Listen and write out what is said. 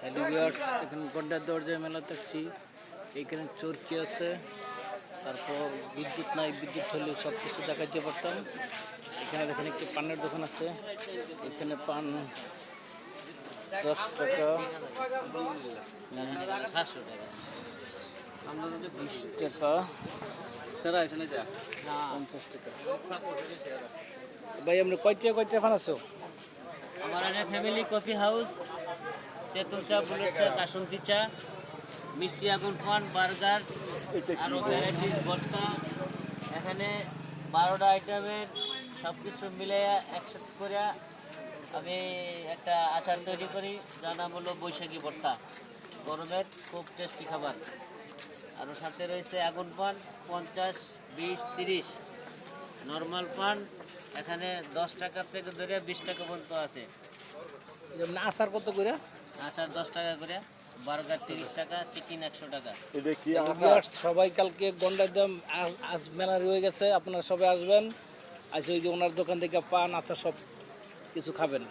Hello viewers, এখানে গন্ডার দরজায় মেলাতে আসছি। এইখানে চরকি আছে, তারপর বিদ্যুৎ নাই, বিদ্যুৎ হলে সব কিছু দেখাতে পারতাম। এখানে দেখেন একটি পানের দোকান আছে। এখানে পান 10 টাকা, 20 টাকা, 50 টাকা। ভাই আপনি কয়টা পান আছো? আমার এখানে ফ্যামিলি কফি হাউস, তেঁতুল চা, বুলেট চা, কাসুন্দি চা, মিষ্টি আগুন পান, বার্গার, আরও ভ্যারাইটিস ভর্তা। এখানে 12টা আইটেমের সব কিছু মিলাইয়া একসাথে করে আমি একটা আচার তৈরি করি, যার নাম হলো বৈশাখী ভর্তা। গরমের খুব টেস্টি খাবার। আরও সাথে রয়েছে আগুন পান 50, 20, 30। নর্মাল পান এখানে 10 টাকা থেকে ধরে 20 টাকা পর্যন্ত আছে। যেমন আচার কত করে? আচার 10 টাকা করে, বার্গার 30 টাকা, চিকেন 100 টাকা। সবাই কালকে গন্ডার দাম আজ মেলা রয়ে গেছে, আপনারা সবাই আসবেন। আজ ওই যে ওনার দোকান থেকে পান আচার সব কিছু খাবেন।